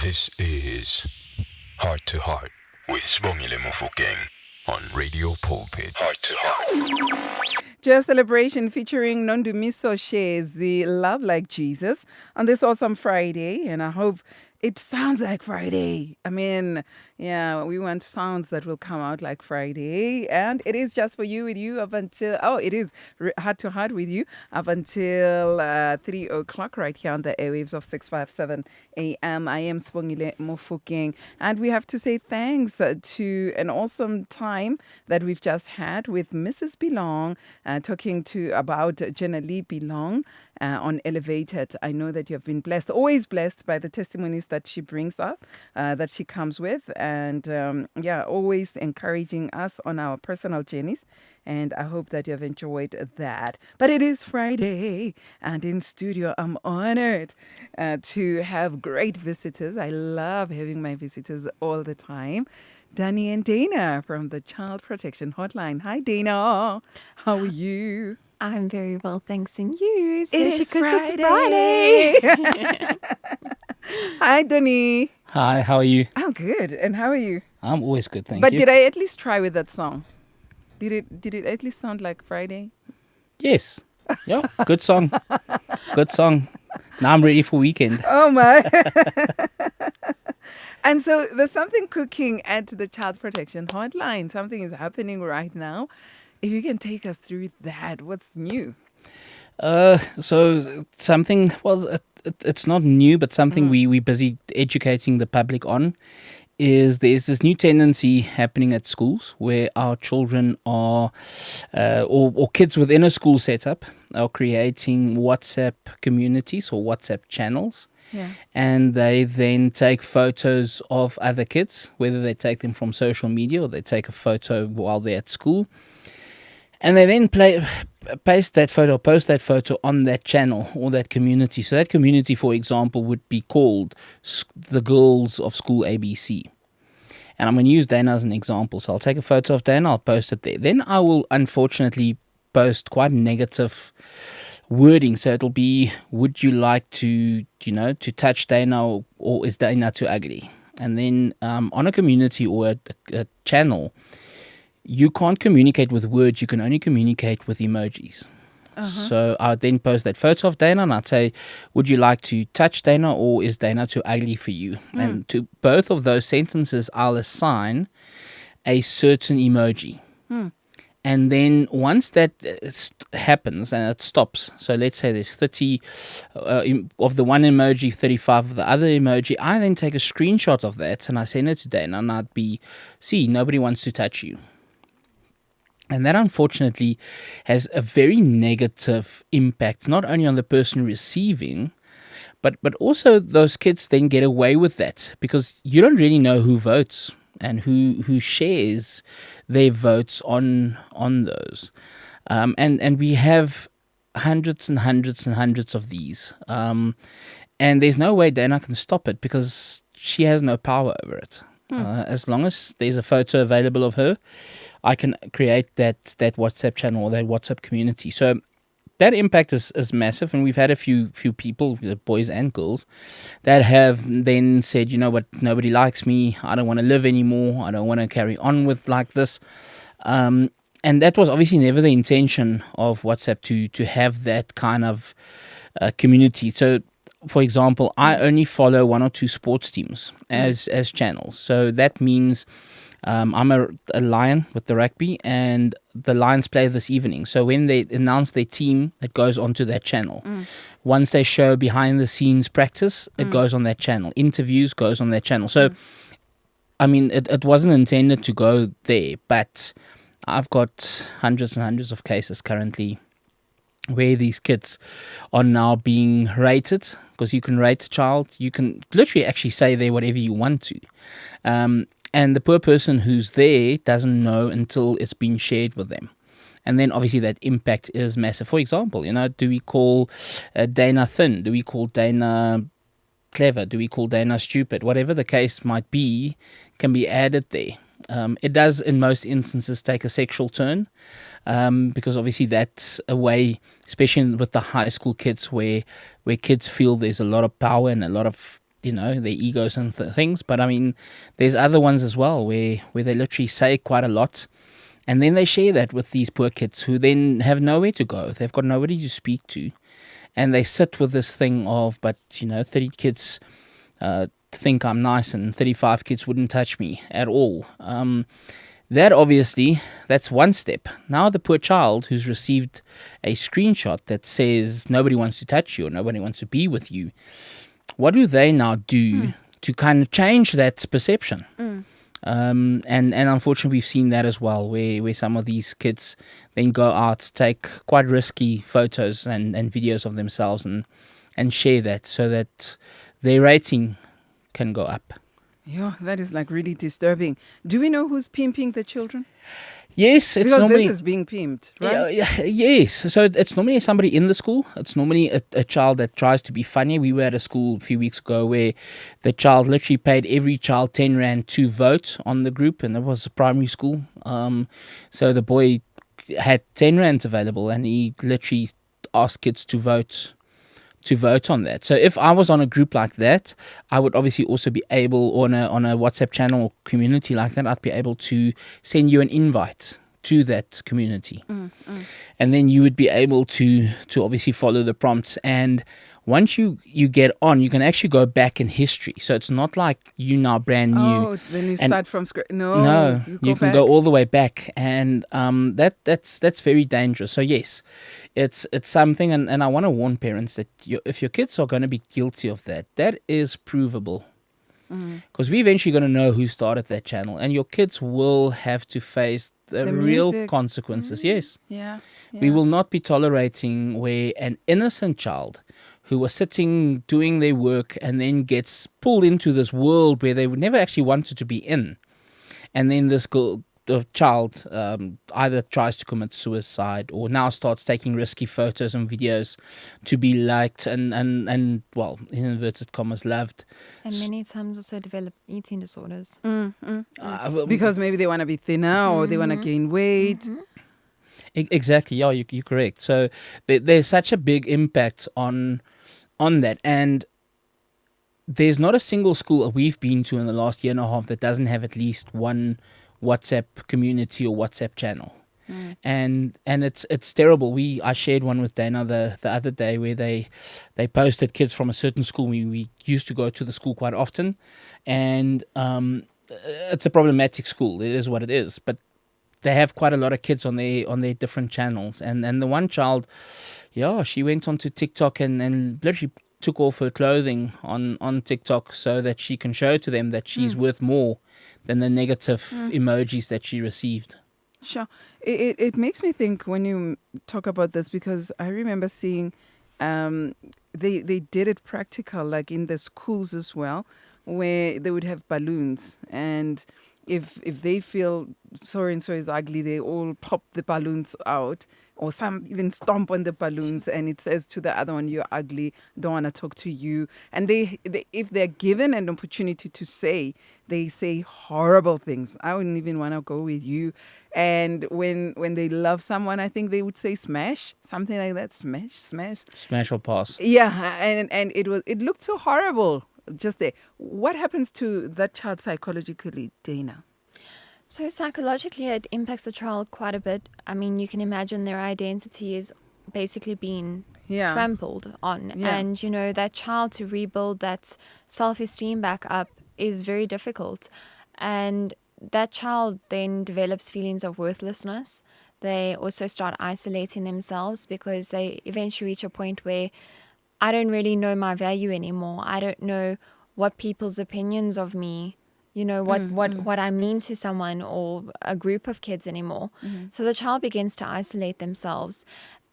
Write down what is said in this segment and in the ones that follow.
This is Heart to Heart with Sibongile Mofokeng on Radio Pulpit. Heart to Heart. Joy Celebration featuring Nondumiso Shezi, Love Like Jesus, on this awesome Friday. And I hope it sounds like Friday. I mean, yeah, we want sounds that will come out like Friday. And it is just for you, with you up until, it is Heart to Heart with you up until 3 o'clock right here on the airwaves of 657 AM. I am Sibongile Mofokeng. And we have to say thanks to an awesome time that we've just had with Mrs. Belong, talking about Jenali Belong on Elevated. I know that you have been blessed, always blessed by the testimonies that she brings up, that she comes with, and always encouraging us on our personal journeys. And I hope that you have enjoyed that. But it is Friday, and in studio, I'm honored to have great visitors. I love having my visitors all the time. Danie and Dayna from the Child Protection Hotline. Hi, Dayna. How are you? I'm very well, thanks. And you? It is Friday. Hi, Danie. Hi, how are you? I'm good. And how are you? I'm always good, thank But you. did I at least try with that song? Did it at least sound like Friday? Yes. Yeah, good song. Good song. Now I'm ready for weekend. Oh, my. And so there's something cooking at the Child Protection Hotline. Something is happening right now. If you can take us through that, what's new? So something, it's not new, but something we're busy educating the public on is there's this new tendency happening at schools where our children are, or kids within a school setup are creating WhatsApp communities or WhatsApp channels. Yeah. And they then take photos of other kids, whether they take them from social media or they take a photo while they're at school. And they then post that photo on that channel or that community. So that community, for example, would be called the Girls of School ABC. And I'm going to use Dayna as an example. So I'll take a photo of Dayna, I'll post it there. Then I will unfortunately post quite negative wording. So it'll be, would you like to touch Dayna, or is Dayna too ugly? And then on a community or a channel, you can't communicate with words, you can only communicate with emojis. So I would then post that photo of Dayna and I'd say, would you like to touch Dayna, or is Dayna too ugly for you? And to both of those sentences, I'll assign a certain emoji. And then once that happens and it stops, so let's say there's 30 of the one emoji, 35 of the other emoji, I then take a screenshot of that and I send it to Dayna and I'd be, see, nobody wants to touch you. And that, unfortunately, has a very negative impact, not only on the person receiving, but also those kids then get away with that because you don't really know who votes and who shares their votes on those. And we have hundreds and hundreds and hundreds of these. And there's no way Dayna can stop it because she has no power over it. As long as there's a photo available of her, I can create that WhatsApp channel or that WhatsApp community. So that impact is massive, and we've had a few people, boys and girls, that have then said, you know what, nobody likes me, I don't want to live anymore, I don't want to carry on with like this. And that was obviously never the intention of WhatsApp to have that kind of community. So, for example, I only follow one or two sports teams as channels. So that means I'm a Lion with the rugby, and the Lions play this evening. So when they announce their team, it goes onto that channel. Once they show behind the scenes practice, it goes on that channel. Interviews goes on that channel. So, I mean, it wasn't intended to go there, but I've got hundreds and hundreds of cases currently where these kids are now being rated, because you can rate a child. You can literally actually say there whatever you want to. And the poor person who's there doesn't know until it's been shared with them. And then obviously that impact is massive. For example, do we call Dayna thin? Do we call Dayna clever? Do we call Dayna stupid? Whatever the case might be, can be added there. It does in most instances take a sexual turn, because obviously that's a way, especially with the high school kids, where kids feel there's a lot of power and a lot of their egos and things. But I mean, there's other ones as well where they literally say quite a lot, and then they share that with these poor kids who then have nowhere to go. They've got nobody to speak to, and they sit with this thing of, but 30 kids think I'm nice, and 35 kids wouldn't touch me at all. That obviously, that's one step. Now the poor child who's received a screenshot that says nobody wants to touch you or nobody wants to be with you, what do they now do to kind of change that perception? And unfortunately, we've seen that as well, where some of these kids then go out, take quite risky photos and videos of themselves and share that so that their rating can go up. Yeah, that is like really disturbing. Do we know who's pimping the children? Yes, it's Because normally this is being pimped, right? yes. So it's normally somebody in the school. It's normally a child that tries to be funny. We were at a school a few weeks ago where the child literally paid every child 10 Rand to vote on the group, and it was a primary school. So the boy had 10 Rands available, and he literally asked kids to vote on that. So if I was on a group like that, I would obviously also be able, on a WhatsApp channel or community like that, I'd be able to send you an invite to that community. And then you would be able to obviously follow the prompts. And once you get on, you can actually go back in history. So it's not like you now brand new. Oh, then you start from scratch. No, you can go all the way back, and that's very dangerous. So yes, it's something, and I want to warn parents that if your kids are going to be guilty of that, that is provable. Because we're eventually going to know who started that channel, and your kids will have to face the real music. consequences. Yes. Yeah. We will not be tolerating where an innocent child who was sitting doing their work and then gets pulled into this world where they would never actually wanted to be in. And then this the child either tries to commit suicide or now starts taking risky photos and videos to be liked and well, in inverted commas, loved. And many times also develop eating disorders. Because maybe they want to be thinner or they want to gain weight. Exactly. Yeah, you're correct. So there's such a big impact on that. And there's not a single school we've been to in the last year and a half that doesn't have at least one WhatsApp community or WhatsApp channel. And it's terrible. I shared one with Dayna the other day where they posted kids from a certain school. We used to go to the school quite often, and it's a problematic school. It is what it is, but they have quite a lot of kids on their different channels. And the one child, she went onto TikTok and literally took off her clothing on TikTok so that she can show to them that she's worth more than the negative emojis that she received. Sure. It makes me think when you talk about this, because I remember seeing they did it practical, like in the schools as well, where they would have balloons, and if they feel so and so is ugly, they all pop the balloons out, or some even stomp on the balloons, and it says to the other one, "You're ugly, don't want to talk to you." And they if they're given an opportunity to say, they say horrible things. I wouldn't even want to go with you. And when they love someone, I think they would say smash, something like that, smash or pass. Yeah, and it looked so horrible just there. What happens to that child psychologically, Dayna? So psychologically, it impacts the child quite a bit. I mean, you can imagine their identity is basically being trampled on. Yeah. And, that child to rebuild that self-esteem back up is very difficult. And that child then develops feelings of worthlessness. They also start isolating themselves because they eventually reach a point where I don't really know my value anymore. I don't know what people's opinions of me, what I mean to someone or a group of kids anymore. So the child begins to isolate themselves.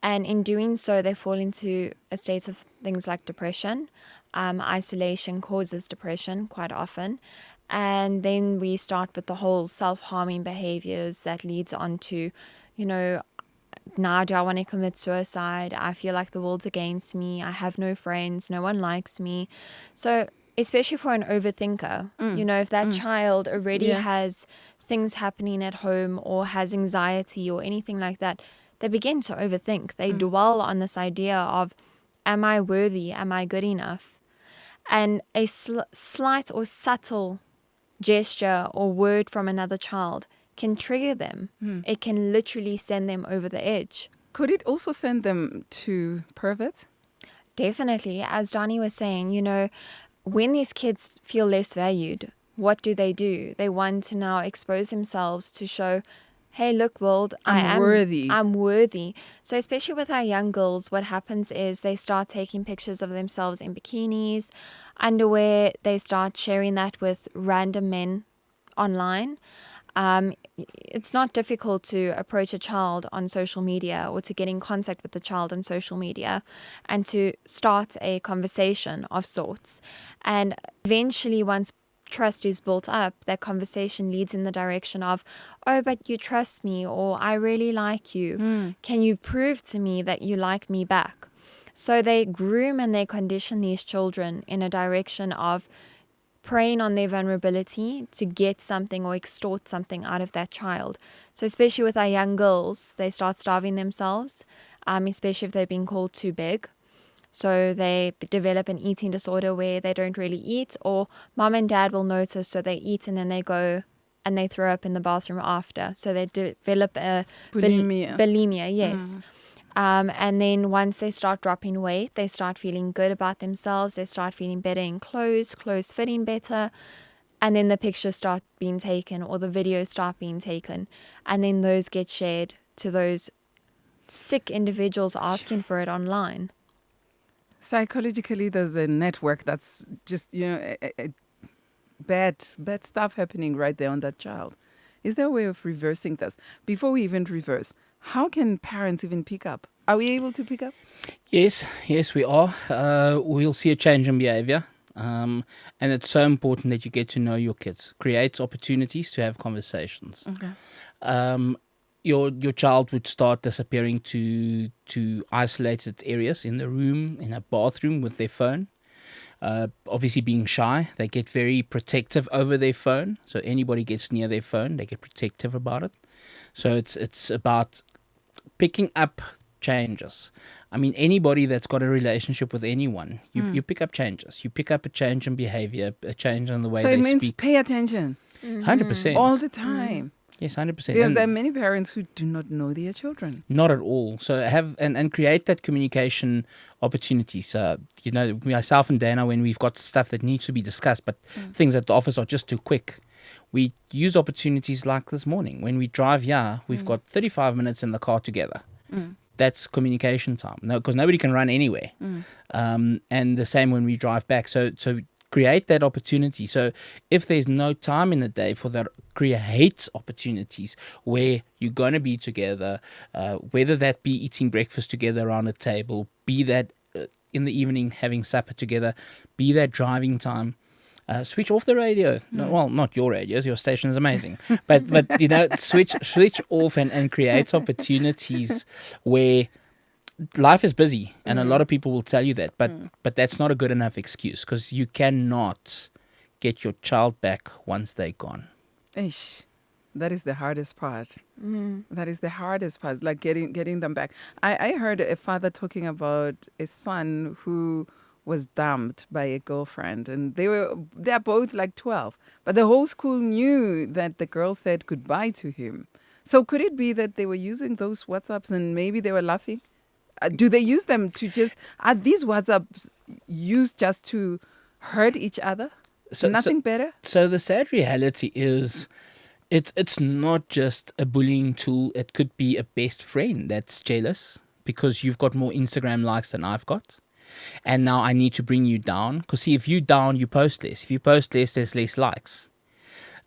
And in doing so, they fall into a state of things like depression. Isolation causes depression quite often. And then we start with the whole self-harming behaviors that leads on to, now do I want to commit suicide? I feel like the world's against me. I have no friends. No one likes me. So especially for an overthinker, if that child already has things happening at home or has anxiety or anything like that, they begin to overthink. They dwell on this idea of, am I worthy? Am I good enough? And a slight or subtle gesture or word from another child can trigger them. It can literally send them over the edge. Could it also send them to perverts? Definitely. As Danie was saying, when these kids feel less valued, what do? They want to now expose themselves to show, hey, look, world, I'm worthy. I'm worthy. So especially with our young girls, what happens is they start taking pictures of themselves in bikinis, underwear. They start sharing that with random men online. It's not difficult to approach a child on social media or to get in contact with the child on social media and to start a conversation of sorts. And eventually, once trust is built up, that conversation leads in the direction of, oh, but you trust me, or I really like you. Can you prove to me that you like me back? So they groom and they condition these children in a direction of preying on their vulnerability to get something or extort something out of that child. So especially with our young girls, they start starving themselves, especially if they're being called too big. So they develop an eating disorder where they don't really eat, or mom and dad will notice, so they eat and then they go and they throw up in the bathroom after. So they develop a bulimia, yes. And then once they start dropping weight, they start feeling good about themselves. They start feeling better in clothes fitting better. And then the pictures start being taken or the videos start being taken. And then those get shared to those sick individuals asking for it online. Psychologically, there's a network that's just, bad stuff happening right there on that child. Is there a way of reversing this? Before we even reverse, how can parents even pick up? Are we able to pick up? Yes, we are. We'll see a change in behavior. And it's so important that you get to know your kids. Create opportunities to have conversations. Okay. Your child would start disappearing to isolated areas in the room, in a bathroom with their phone. Obviously being shy, they get very protective over their phone. So anybody gets near their phone, they get protective about it. So it's about picking up changes. I mean, anybody that's got a relationship with anyone, you pick up changes. You pick up a change in behavior, a change in the way So they it means speak. pay attention 100%. all the time. Yes, 100%. Because And there are many parents who do not know their children. not at all. So have and create that communication opportunities. Myself and Dayna, when we've got stuff that needs to be discussed, but things at the office are just too quick, we use opportunities like this morning. When we drive here, we've got 35 minutes in the car together. That's communication time. No, because nobody can run anywhere. And the same when we drive back. So create that opportunity. So if there's no time in the day for that, create opportunities where you're going to be together, whether that be eating breakfast together around a table, be that in the evening having supper together, be that driving time. Switch off the radio. No, well, not your radios. Your station is amazing, but switch off and create opportunities where life is busy, and a lot of people will tell you that. But that's not a good enough excuse, because you cannot get your child back once they're gone. Ish. That is the hardest part. That is the hardest part, like getting them back. I heard a father talking about a son who was dumped by a girlfriend, and they're both like 12, but the whole school knew that the girl said goodbye to him. So could it be that they were using those WhatsApps and maybe they were laughing? Do they use them to are these WhatsApps used just to hurt each other? Nothing better? So the sad reality is it's not just a bullying tool. It could be a best friend that's jealous because you've got more Instagram likes than I've got. And now I need to bring you down. Because see, if you down, you post less. If you post less, there's less likes.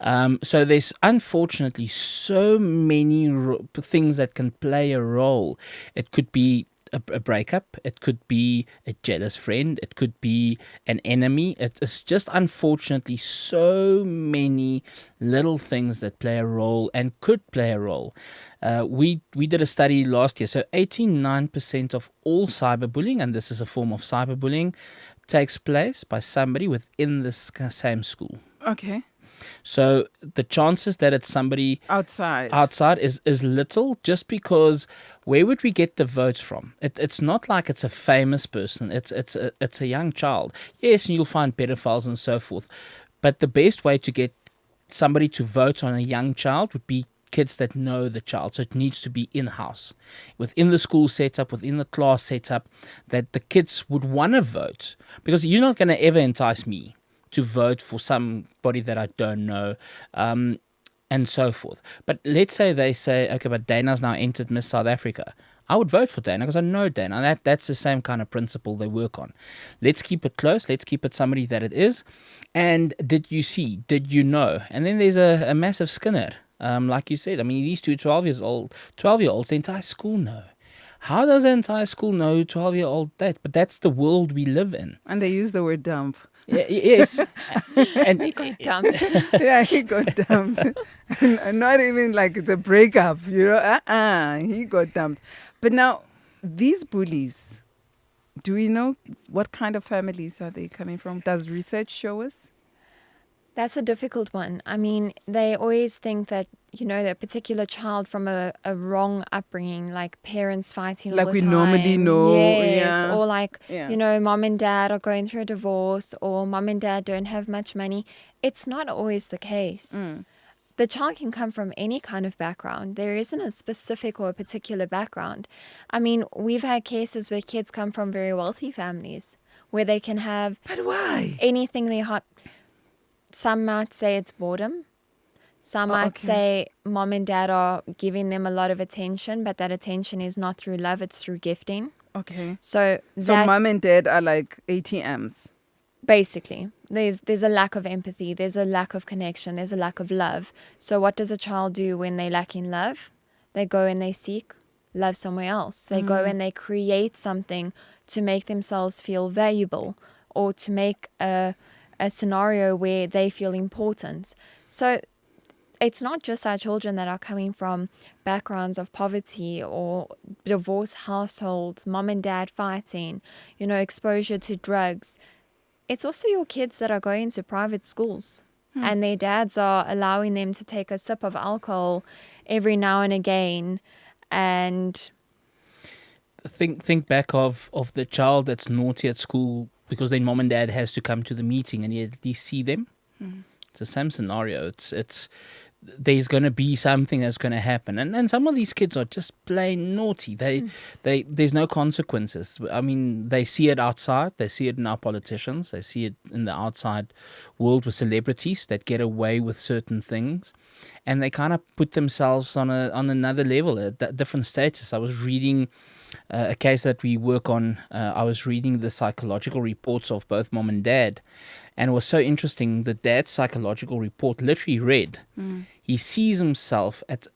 So there's unfortunately so many things that can play a role. It could be a breakup. It could be a jealous friend. It could be an enemy. It's just unfortunately so many little things that play a role and could play a role. We did a study last year. So 89% of all cyberbullying, and this is a form of cyberbullying, takes place by somebody within the same school. Okay. So the chances that it's somebody outside is little, just because where would we get the votes from? It's not like it's a famous person. It's a young child. Yes, and you'll find pedophiles and so forth. But the best way to get somebody to vote on a young child would be kids that know the child. So it needs to be in-house, within the school setup, within the class setup, that the kids would want to vote. Because you're not going to ever entice me to vote for somebody that I don't know, and so forth. But let's say they say, okay, but Dayna's now entered Miss South Africa. I would vote for Dayna because I know Dayna. That's the same kind of principle they work on. Let's keep it close. Let's keep it somebody that it is. And did you see? Did you know? And then there's a massive skinner. Like you said, I mean, these two 12-year-olds, the entire school know. How does the entire school know 12-year-old that? But that's the world we live in. And they use the word dump. Yes. And He got dumped. Yeah, he got dumped. And not even like it's a breakup, you know. He got dumped. But now, these bullies, do we know what kind of families are they coming from? Does research show us? That's a difficult one. I mean, they always think that, that particular child from a wrong upbringing, like parents fighting all Like the we time. normally know, Yes, yeah. or like, Yeah. mom and dad are going through a divorce, or mom and dad don't have much money. It's not always the case. The child can come from any kind of background. There isn't a specific or a particular background. I mean, we've had cases where kids come from very wealthy families, where they can have But why? anything they have. Some might say it's boredom. Some might say mom and dad are giving them a lot of attention, but that attention is not through love, it's through gifting. Okay. So mom and dad are like ATMs. basically, there's a lack of empathy, there's a lack of connection, there's a lack of love. So what does a child do when they lack in love? They go and they seek love somewhere else. They go and they create something to make themselves feel valuable, or to make a scenario where they feel important. So it's not just our children that are coming from backgrounds of poverty or divorced households, mom and dad fighting, exposure to drugs. It's also your kids that are going to private schools and their dads are allowing them to take a sip of alcohol every now and again. And think back of the child that's naughty at school because their mom and dad has to come to the meeting and you at least see them. It's the same scenario. It's there's going to be something that's going to happen, and some of these kids are just plain naughty. They there's no consequences. I mean, they see it outside. They see it in our politicians. They see it in the outside world with celebrities that get away with certain things, and they kind of put themselves on another level, a different status. I was reading a case that we work on. I was reading the psychological reports of both mom and dad, and it was so interesting. The dad's psychological report literally read, he sees himself at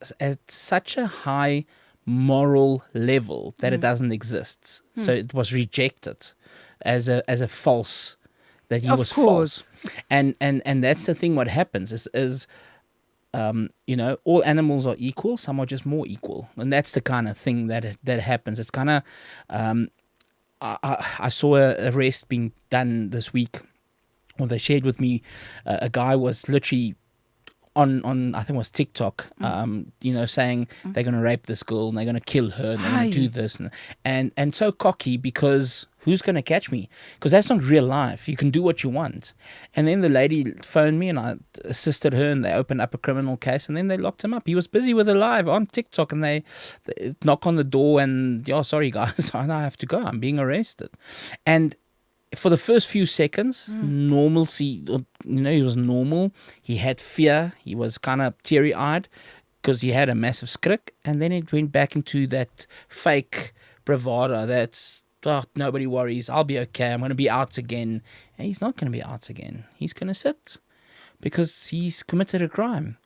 such a high moral level that it doesn't exist. So it was rejected as a false, that he Of was course. false. And that's the thing. What happens is all animals are equal. Some are just more equal, and that's the kind of thing that happens. It's kind of I saw a arrest being done this week. Well, they shared with me a guy was literally on I think it was TikTok, saying they're going to rape this girl and they're going to kill her and they're going to do this and so cocky because who's going to catch me? Because that's not real life. You can do what you want. And then the lady phoned me and I assisted her and they opened up a criminal case and then they locked him up. He was busy with a live on TikTok and they knock on the door and, sorry guys, I have to go. I'm being arrested. And for the first few seconds, normalcy, he was normal. He had fear. He was kind of teary-eyed because he had a massive skrik. And then it went back into that fake bravado that's, nobody worries. I'll be okay. I'm going to be out again. And he's not going to be out again. He's going to sit because he's committed a crime.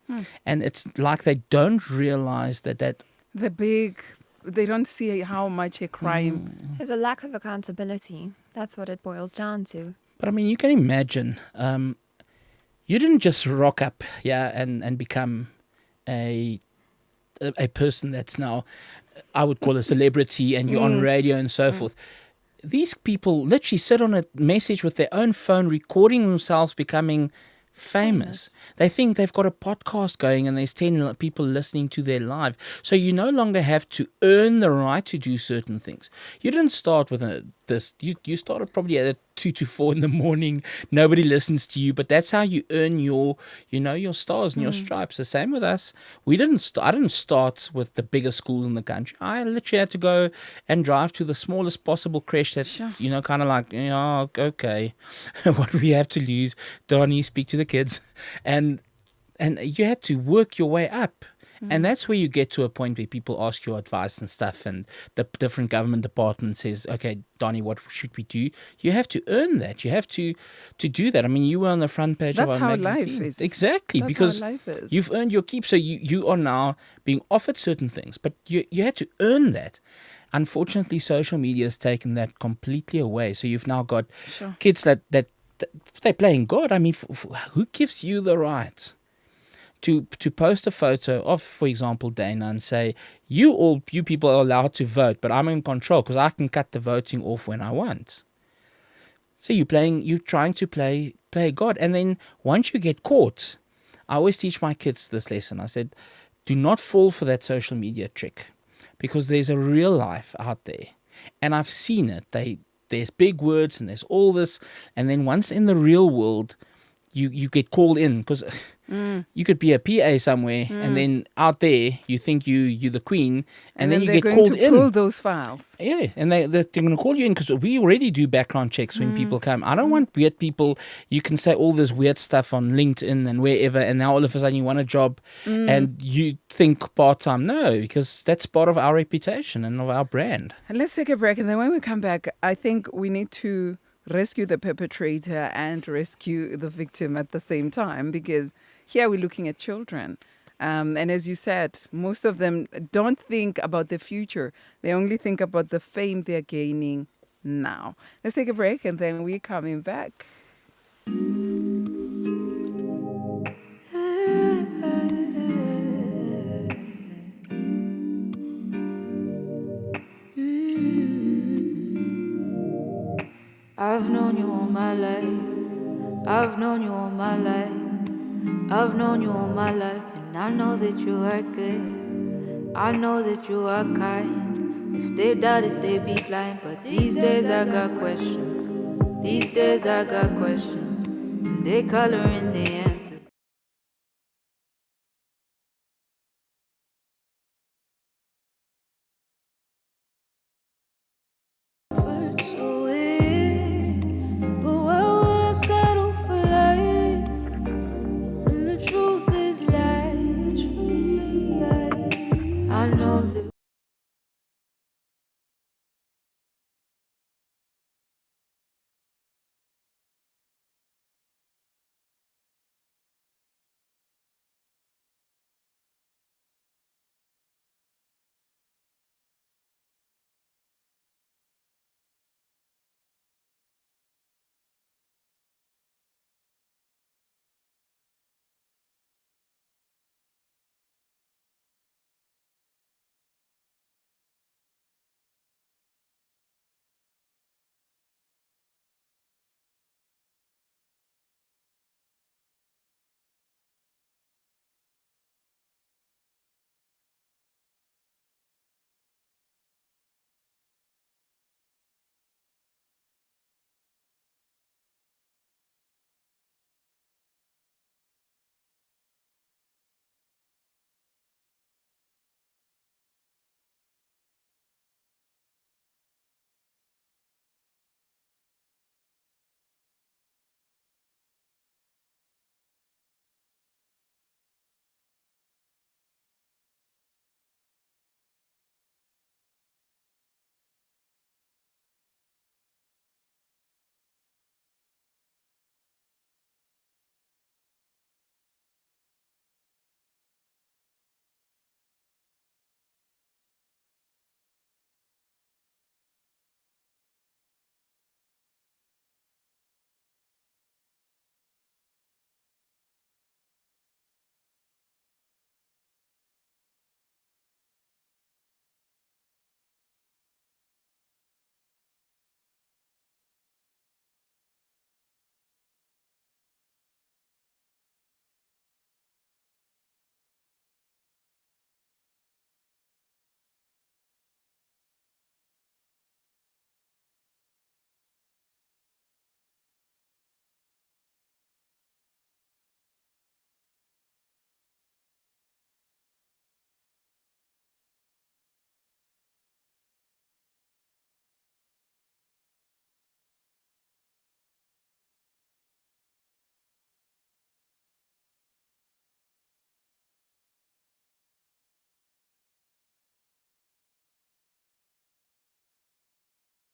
And it's like they don't realize that they don't see how much a crime. there's a lack of accountability. That's what it boils down to. But I mean, you can imagine, you didn't just rock up, and become a person that's now, I would call a celebrity, and you're on radio and so forth. These people literally sit on a message with their own phone, recording themselves becoming famous. They think they've got a podcast going and there's 10 people listening to their live. So you no longer have to earn the right to do certain things. You didn't start with you started probably at 2 to 4 in the morning. Nobody listens to you, but that's how you earn your stars and your stripes. The same with us. I didn't start with the biggest schools in the country. I literally had to go and drive to the smallest possible creche that, kind of like, okay, what do we have to lose? Danie, speak to the kids. And you had to work your way up. And that's where you get to a point where people ask you advice and stuff, and the different government department says, okay, Donnie, what should we do? You have to earn that. You have to do that. I mean, you were on the front page of our magazine. That's how life is. Exactly, That's because how life is. you've earned your keep. So you are now being offered certain things, but you had to earn that. Unfortunately, social media has taken that completely away. So you've now got kids that they're playing God. I mean, who gives you the right to post a photo of, for example, Dayna, and say, you people are allowed to vote, but I'm in control because I can cut the voting off when I want. So you're trying to play God. And then once you get caught, I always teach my kids this lesson. I said, do not fall for that social media trick, because there's a real life out there. And I've seen it. There's big words and there's all this. And then once in the real world, you get called in, because you could be a PA somewhere, and then out there you think you're the queen, and then you get called in. They're going to pull those files. Yeah, and they're going to call you in, because we already do background checks when people come. I don't want weird people. You can say all this weird stuff on LinkedIn and wherever, and now all of a sudden you want a job and you think part-time. No, because that's part of our reputation and of our brand. And let's take a break, and then when we come back, I think we need to rescue the perpetrator and rescue the victim at the same time, because here we're looking at children. And as you said, most of them don't think about the future. They only think about the fame they're gaining now. Let's take a break, and then we're coming back. I've known you all my life. I've known you all my life. I've known you all my life, and I know that you are good. I know that you are kind. If they doubted, they be blind. But these days I got questions. These days I got questions, and they color in the answers.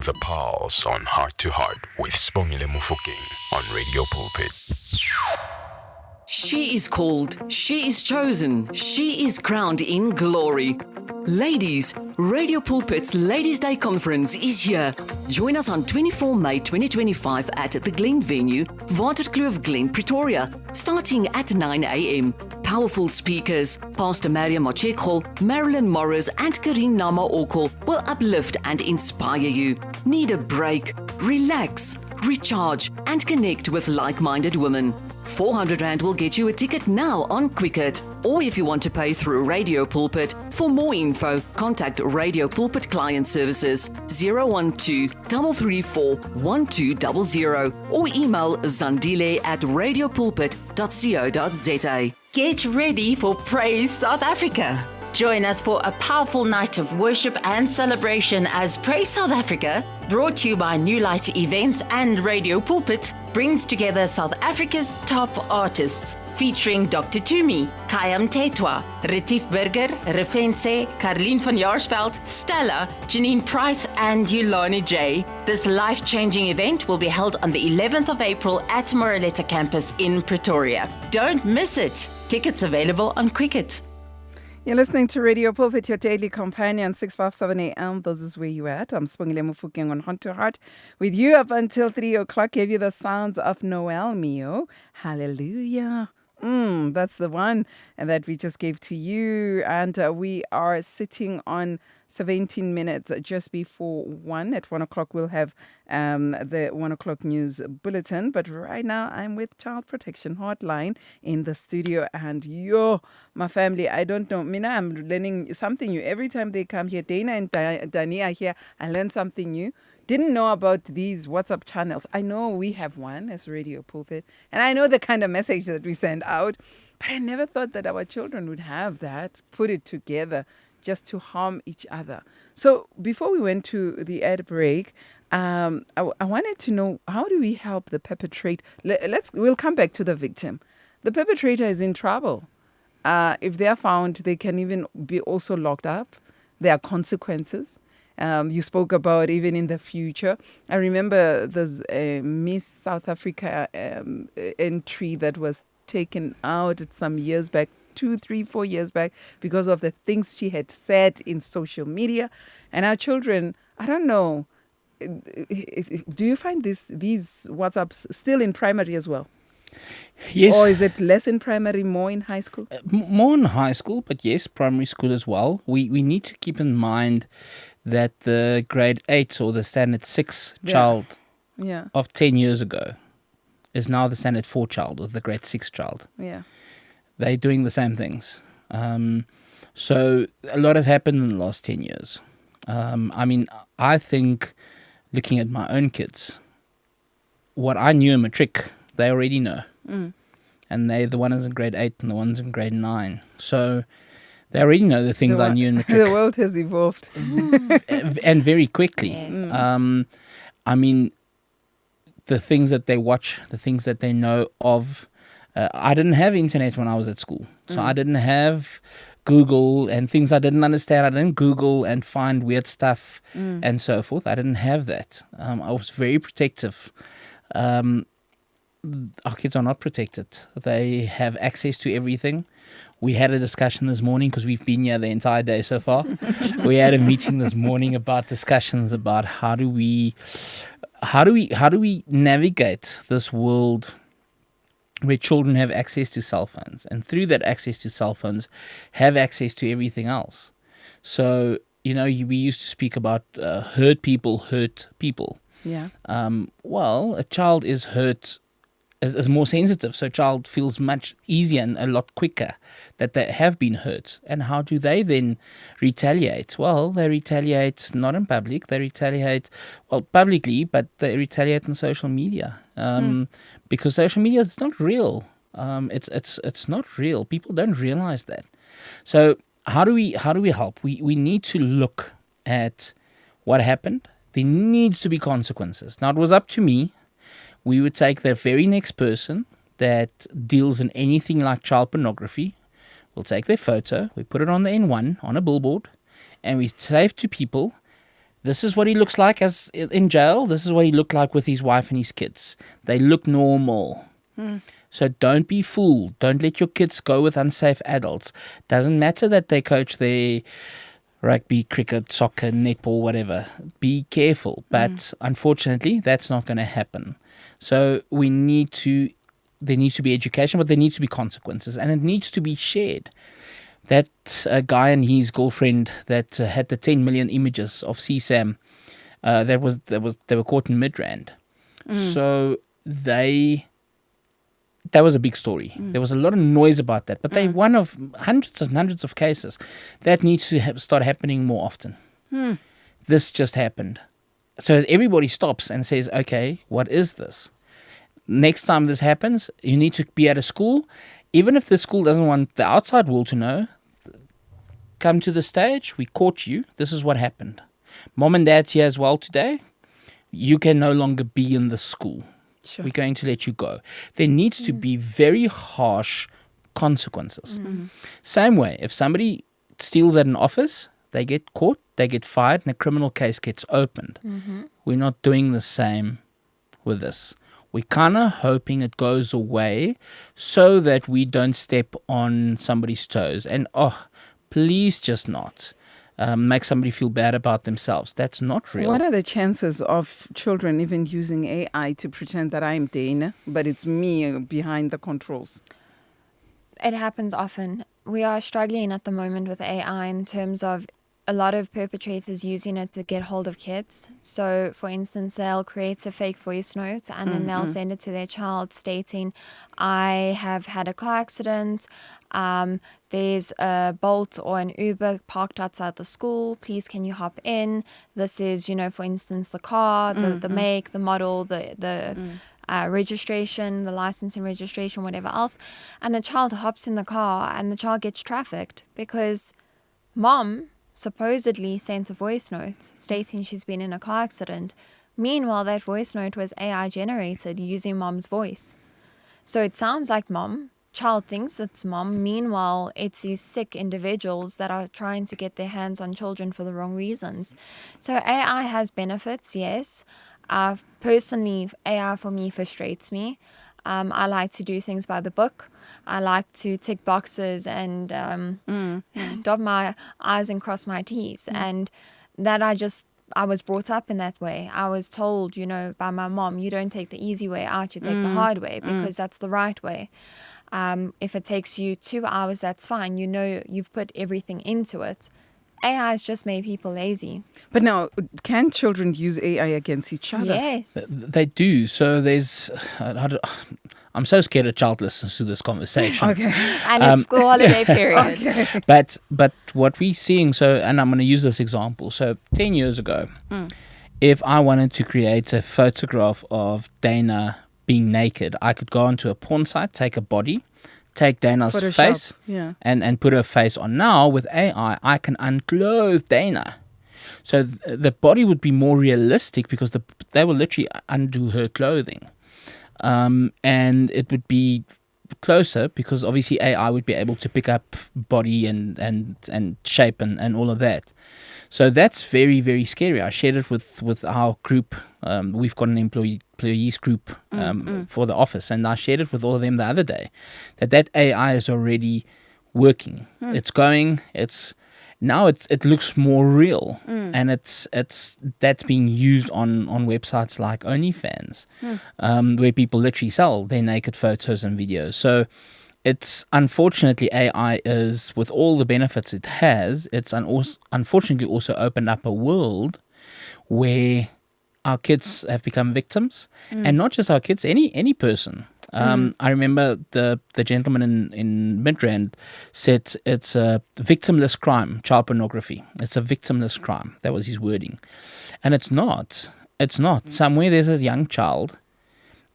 The Pulse on Heart to Heart with Sibongile Mofokeng on Radio Pulpit. She is called, she is chosen, she is crowned in glory. Ladies, Radio Pulpit's Ladies' Day Conference is here. Join us on 24 May 2025 at the Glen venue, Waterkloof Glen, Pretoria, starting at 9 a.m. Powerful speakers, Pastor Maria Machekho, Marilyn Morris and Karine Nama-Oko will uplift and inspire you. Need a break? Relax, recharge and connect with like-minded women. 400 Rand will get you a ticket now on Quicket. Or if you want to pay through Radio Pulpit, for more info, contact Radio Pulpit Client Services 012-334-1200 or email zandile@radiopulpit.co.za. Get ready for Praise South Africa. Join us for a powerful night of worship and celebration as Praise South Africa, brought to you by New Light Events and Radio Pulpit, brings together South Africa's top artists, featuring Dr. Tumi, Kayam Tetwa, Retief Burger, Refense, Caroline van Jaarsveld, Stella, Janine Price and Yulani J. This life-changing event will be held on the 11th of April at Moraletta campus in Pretoria. Don't miss it. Tickets available on Quicket. You're listening to Radio Pulpit, your daily companion, 657 a.m. This is where you're at. I'm Sibongile Mofokeng on Heart to Heart with you up until 3 o'clock. Gave you the sounds of Noel Mio. Hallelujah. That's the one that we just gave to you. And we are sitting on 17 minutes just before 1. At 1 o'clock, we'll have the 1 o'clock news bulletin. But right now, I'm with Child Protection Hotline in the studio. And my family, I don't know. Mina, I'm learning something new. Every time they come here, Dayna and Danie are here, I learn something new. Didn't know about these WhatsApp channels. I know we have one as Radio Pulpit. And I know the kind of message that we send out. But I never thought that our children would have that, put it together, just to harm each other. So before we went to the ad break, I wanted to know, how do we help the perpetrator? We'll come back to the victim. The perpetrator is in trouble. If they are found, they can even be also locked up. There are consequences. You spoke about even in the future. I remember there's a Miss South Africa entry that was taken out some years back, 2, 3, 4 years back, because of the things she had said in social media. And our children, I don't know, do you find these WhatsApps still in primary as well? Yes. Or is it less in primary, more in high school? More in high school, but yes, primary school as well. We need to keep in mind that the grade 8 or the standard 6 child of 10 years ago is now the standard 4 child or the grade 6 child. Yeah. They're doing the same things. So a lot has happened in the last 10 years. I think looking at my own kids, what I knew in matric, they already know. And the one is in grade 8 and the one's in grade 9. So they already know the things I knew in matric. The world has evolved. And very quickly. Yes. The things that they watch, the things that they know of. I didn't have internet when I was at school. So I didn't have Google and things I didn't understand. I didn't Google and find weird stuff and so forth. I didn't have that. I was very protective. Our kids are not protected. They have access to everything. We had a discussion this morning because we've been here the entire day so far. We had a meeting this morning about discussions about how do we navigate this world where children have access to cell phones, and through that access to cell phones have access to everything else. So, we used to speak about hurt people. Yeah. Well, a child is hurt, is more sensitive, so a child feels much easier and a lot quicker that they have been hurt. And how do they then retaliate? Well, they retaliate not in public, they retaliate, publicly, but they retaliate on social media. Because social media is not real. It's not real. People don't realize that. So how do we help? We need to look at what happened. There needs to be consequences. Now, it was up to me. We would take the very next person that deals in anything like child pornography. We'll take their photo, we put it on the N1, on a billboard, and we say to people, This is what he looks like as in jail. This is what he looked like with his wife and his kids. They look normal. So don't be fooled. Don't let your kids go with unsafe adults. Doesn't matter that they coach their rugby, cricket, soccer, netball, whatever. Be careful. But unfortunately, that's not going to happen. So there needs to be education, but there needs to be consequences, and it needs to be shared. That guy and his girlfriend that had the 10 million images of CSAM, they were caught in Midrand. So that was a big story. There was a lot of noise about that, but they're one of hundreds and hundreds of cases. That needs to start happening more often. This just happened. So everybody stops and says, okay, what is this? Next time this happens, you need to be at a school. Even if the school doesn't want the outside world to know, come to the stage, we caught you, this is what happened. Mom and dad's here as well today. You can no longer be in the school. Sure. We're going to let you go. There needs to be very harsh consequences. Same way, if somebody steals at an office, they get caught, they get fired, and a criminal case gets opened. We're not doing the same with this. We're kind of hoping it goes away so that we don't step on somebody's toes. And, please just not make somebody feel bad about themselves. That's not real. What are the chances of children even using AI to pretend that I'm Dayna, but it's me behind the controls? It happens often. We are struggling at the moment with AI in terms of a lot of perpetrators using it to get hold of kids. So, for instance, they'll create a fake voice note and then they'll send it to their child stating, I have had a car accident. There's a Bolt or an Uber parked outside the school. Please, can you hop in? This is, for instance, the car, the make, the model, the registration, the license and registration, whatever else. And the child hops in the car and the child gets trafficked because mom supposedly sent a voice note stating she's been in a car accident. Meanwhile, that voice note was AI generated using mom's voice. So it sounds like mom. Child thinks it's mom. Meanwhile, it's these sick individuals that are trying to get their hands on children for the wrong reasons. So AI has benefits, yes. Personally, AI for me frustrates me. I like to do things by the book. I like to tick boxes and dot my I's and cross my T's. And that I was brought up in that way. I was told, by my mom, you don't take the easy way out, you take the hard way because that's the right way. If it takes you 2 hours, that's fine. You've put everything into it. AI has just made people lazy. But now, can children use AI against each other? Yes. They do. So there's... I'm so scared a child listens to this conversation. Okay. And it's school holiday period. Okay. But what we're seeing, and I'm going to use this example. So 10 years ago, if I wanted to create a photograph of Dayna being naked, I could go onto a porn site, take a body, take Dayna's Photoshop, face and put her face on. Now, with AI, I can unclothe Dayna. So the body would be more realistic because they will literally undo her clothing. And it would be closer because obviously AI would be able to pick up body and shape and all of that. So that's very, very scary. I shared it with our group. We've got an employees group for the office, and I shared it with all of them the other day. That AI is already working. It's going. Now it looks more real, and that's being used on websites like OnlyFans, where people literally sell their naked photos and videos. So it's unfortunately AI is, with all the benefits it has, it's unfortunately also opened up a world where our kids have become victims, and not just our kids, any person. I remember the gentleman in Midrand said it's a victimless crime, child pornography. It's a victimless crime. That was his wording. And it's not. It's not. Somewhere there's a young child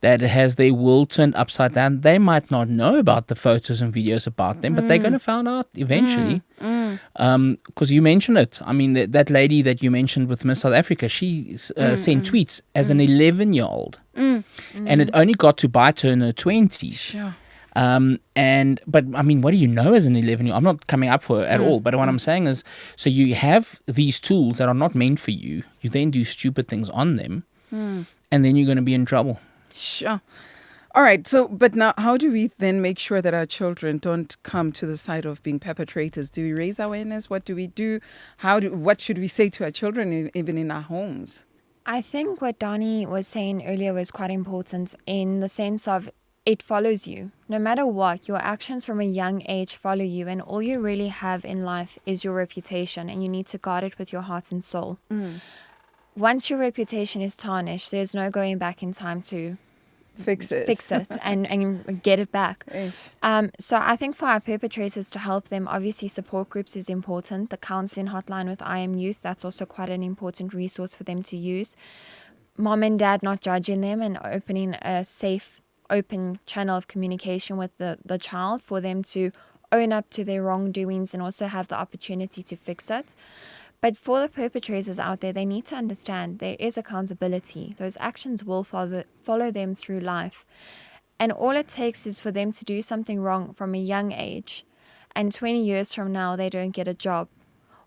that has their world turned upside down. They might not know about the photos and videos about them, but they're going to find out eventually. Because you mentioned it. I mean, that lady that you mentioned with Miss South Africa, she sent tweets as an 11-year-old. And it only got to bite her in her 20s. Sure. But I mean, what do you know as an 11-year-old? I'm not coming up for it at all. But what I'm saying is, so you have these tools that are not meant for you. You then do stupid things on them, and then you're going to be in trouble. Sure. All right. So, but now, how do we then make sure that our children don't come to the side of being perpetrators? Do we raise awareness? What do we do? What should we say to our children, even in our homes? I think what Danie was saying earlier was quite important in the sense of it follows you. No matter what, your actions from a young age follow you, and all you really have in life is your reputation, and you need to guard it with your heart and soul. Once your reputation is tarnished, there's no going back in time to Fix it. and get it back. Ish. So I think for our perpetrators to help them, obviously support groups is important. The counseling hotline with I Am Youth, that's also quite an important resource for them to use. Mom and dad not judging them and opening a safe, open channel of communication with the child for them to own up to their wrongdoings and also have the opportunity to fix it. But for the perpetrators out there, they need to understand there is accountability. Those actions will follow them through life. And all it takes is for them to do something wrong from a young age. And 20 years from now, they don't get a job.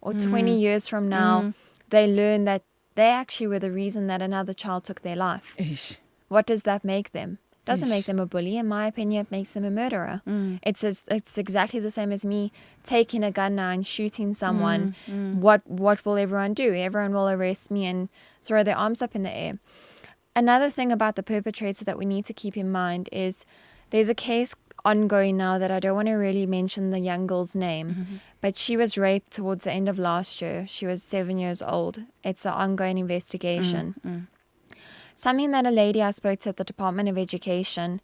Or 20 years from now, they learn that they actually were the reason that another child took their life. Ish. What does that make them? Doesn't make them a bully. In my opinion, it makes them a murderer. It's exactly the same as me taking a gun now and shooting someone. What will everyone do? Everyone will arrest me and throw their arms up in the air. Another thing about the perpetrator that we need to keep in mind is there's a case ongoing now that I don't want to really mention the young girl's name, but she was raped towards the end of last year. She was 7 years old. It's an ongoing investigation. Something that a lady I spoke to at the Department of Education,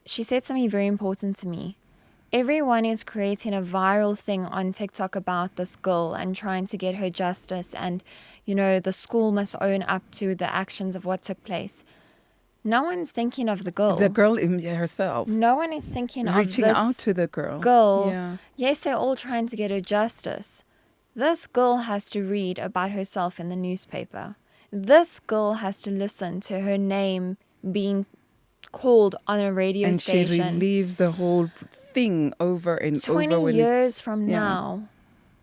she said something very important to me. Everyone is creating a viral thing on TikTok about this girl and trying to get her justice, and, you know, the school must own up to the actions of what took place. No one's thinking of the girl. The girl herself. No one is thinking Reaching of this out to the girl. Yeah. Yes, they're all trying to get her justice. This girl has to read about herself in the newspaper. This girl has to listen to her name being called on a radio station. And she relieves the whole thing over and over. 20 years from now,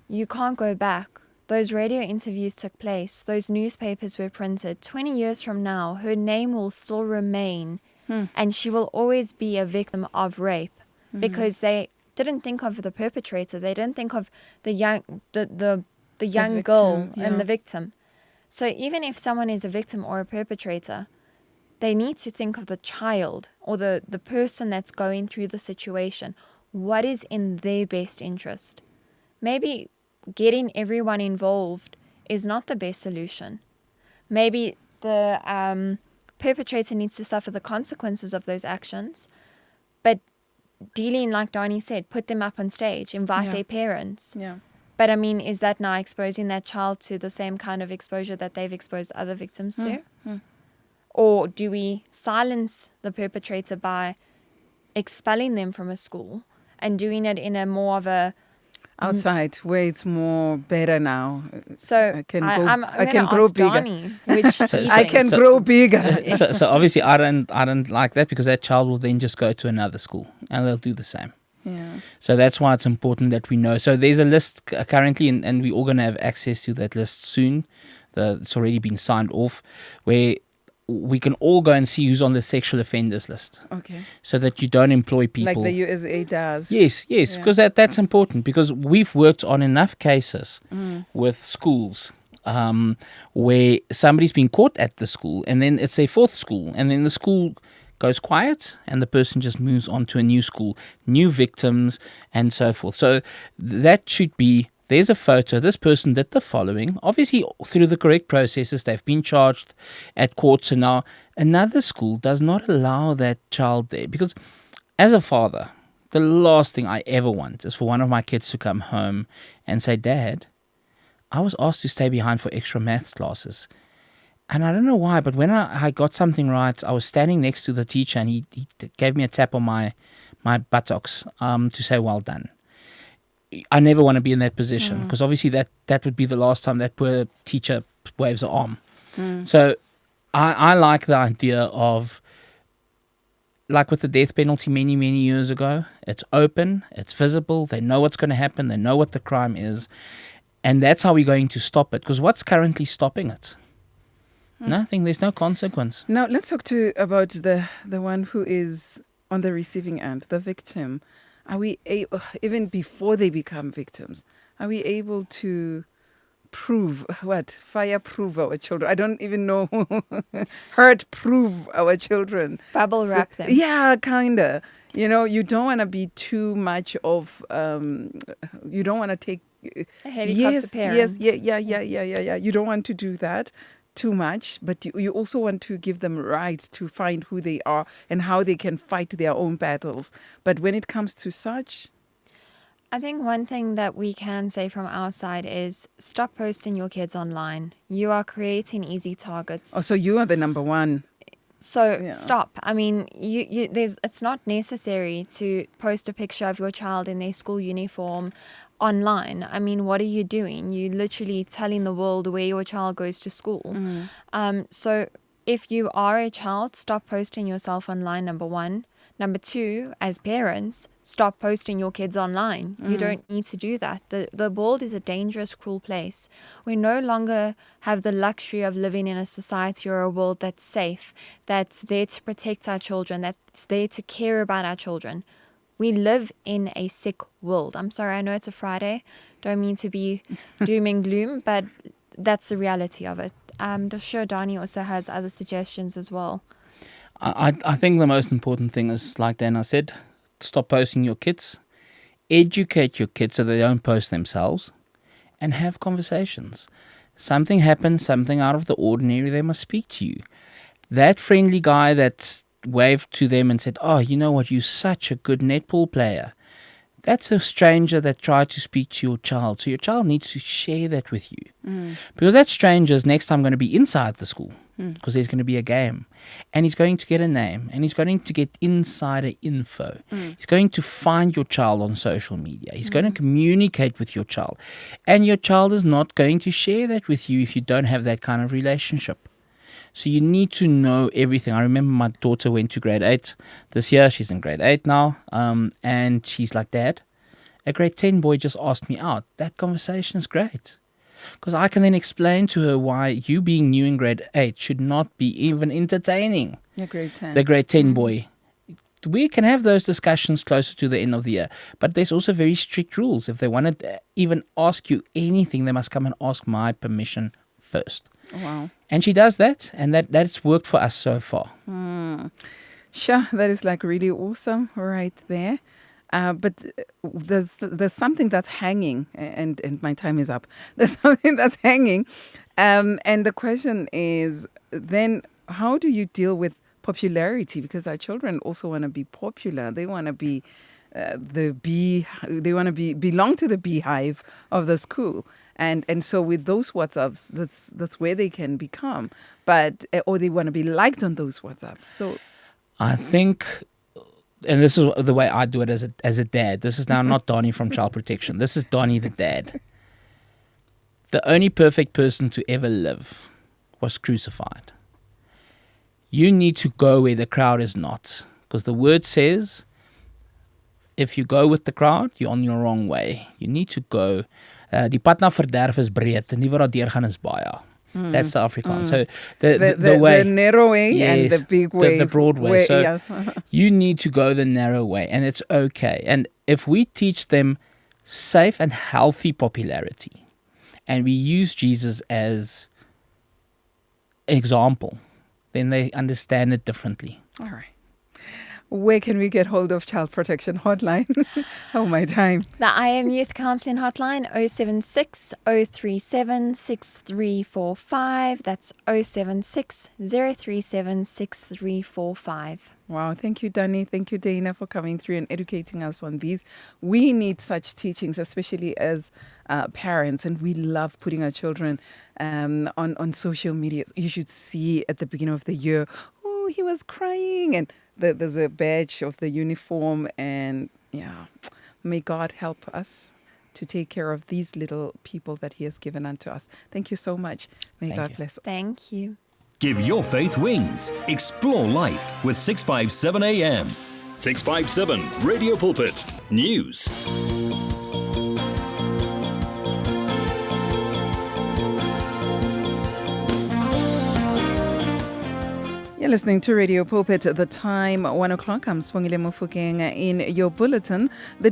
you can't go back. Those radio interviews took place. Those newspapers were printed. 20 years from now, her name will still remain. And she will always be a victim of rape. Because they didn't think of the perpetrator. They didn't think of the young victim, girl and the victim. So even if someone is a victim or a perpetrator, they need to think of the child or the person that's going through the situation. What is in their best interest? Maybe getting everyone involved is not the best solution. Maybe the perpetrator needs to suffer the consequences of those actions, but dealing, like Danie said, put them up on stage, invite their parents. Yeah. But I mean, is that now exposing that child to the same kind of exposure that they've exposed other victims to? Or do we silence the perpetrator by expelling them from a school and doing it in a more of a outside where it's more better now? So I can I can grow bigger. Danie, which he I can thinks. grow bigger. So obviously I don't like that, because that child will then just go to another school and they'll do the same. Yeah. So that's why it's important that we know. So there's a list currently, and we're all going to have access to that list soon. It's already been signed off, where we can all go and see who's on the sexual offenders list. Okay. So that you don't employ people. Like the USA does. Yes, because that's important, because we've worked on enough cases with schools where somebody's been caught at the school, and then it's a fourth school, and then the school goes quiet and the person just moves on to a new school, new victims, and so forth. So that should be, there's a photo, this person did the following, obviously through the correct processes, they've been charged at court. So now another school does not allow that child there, because as a father, the last thing I ever want is for one of my kids to come home and say, "Dad, I was asked to stay behind for extra maths classes. And I don't know why, but when I got something right, I was standing next to the teacher and he gave me a tap on my buttocks to say, well done." I never want to be in that position, because obviously that would be the last time that poor teacher waves her arm. So I like the idea of like with the death penalty many, many years ago, it's open, it's visible, they know what's going to happen, they know what the crime is, and that's how we're going to stop it. Because what's currently stopping it? Nothing. There's no consequence. Now let's talk about the one who is on the receiving end, the victim. Are we able, even before they become victims, are we able to fireproof our children? I don't even know. Hurt-proof our children. Bubble wrap them. Yeah, kinda. You don't want to be too much of. You don't want to take. A helicopter parent. Yes, yeah. You don't want to do that too much, but you also want to give them right to find who they are and how they can fight their own battles. But when it comes to such, I think one thing that we can say from our side is stop posting your kids online. You are creating easy targets. so you are the number one. So Yeah. stop. I mean, it's not necessary to post a picture of your child in their school uniform online. I mean, what are you doing? You're literally telling the world where your child goes to school. So if you are a child, stop posting yourself online, number one. Number two, as parents, stop posting your kids online. You don't need to do that. The world is a dangerous, cruel place. We no longer have the luxury of living in a society or a world that's safe, that's there to protect our children, that's there to care about our children. We live in a sick world. I'm sorry, I know it's a Friday. Don't mean to be doom and gloom, but that's the reality of it. I'm sure Danie also has other suggestions as well. I think the most important thing is, like Dana said, stop posting your kids. Educate your kids so they don't post themselves. And have conversations. Something happens, something out of the ordinary, they must speak to you. That friendly guy that waved to them and said, "Oh, you know what, you're such a good netball player." That's a stranger that tried to speak to your child. So your child needs to share that with you. Because that stranger is next time going to be inside the school. Because there's going to be a game. And he's going to get a name. And he's going to get insider info. He's going to find your child on social media. He's going to communicate with your child. And your child is not going to share that with you if you don't have that kind of relationship. So you need to know everything. I remember my daughter went to grade 8 this year. She's in grade 8 now. And she's like, "Dad, a grade 10 boy just asked me out." That conversation is great. Because I can then explain to her why you being new in grade 8 should not be even entertaining Yeah, grade 10. the grade 10 boy. We can have those discussions closer to the end of the year. But there's also very strict rules. If they want to even ask you anything, they must come and ask my permission first. Wow. And she does that, and that's worked for us so far. Sure, that is like really awesome right there. But there's something that's hanging, and my time is up. There's something that's hanging, and the question is then how do you deal with popularity? Because our children also want to be popular. They want to be They want to belong to the beehive of the school. And so with those WhatsApps, that's where they can become. But or they want to be liked on those WhatsApps. So I think, and this is the way I do it as a dad. This is now not Danie from Child Protection. This is Danie the dad. The only perfect person to ever live was crucified. You need to go where the crowd is not. Because the word says, if you go with the crowd, you're on your wrong way. You need to go. Die pad na verderf is breed, en die wat daar deurgaan is baie. That's the Afrikaans. So the way, the narrow way, yes, and the big way, the broad way. So yeah. you need to go the narrow way, and it's okay. And if we teach them safe and healthy popularity, and we use Jesus as an example, then they understand it differently. All right. Where can we get hold of Child Protection Hotline? Oh, my time. The I Am Youth Counselling Hotline, 076 037 6345. That's 076 037 6345. Wow. Thank you, Danie. Thank you, Dayna, for coming through and educating us on these. We need such teachings, especially as parents, and we love putting our children on social media. You should see at the beginning of the year, oh, he was crying, and there's a badge of the uniform, and yeah, may God help us to take care of these little people that he has given unto us. Thank you so much. May Thank God you. bless. Thank you. Give your faith wings. Explore life with 657 AM. 657 Radio Pulpit News. You're listening to Radio Pulpit. The time 1 o'clock. I'm Sibongile Mofokeng in your bulletin. The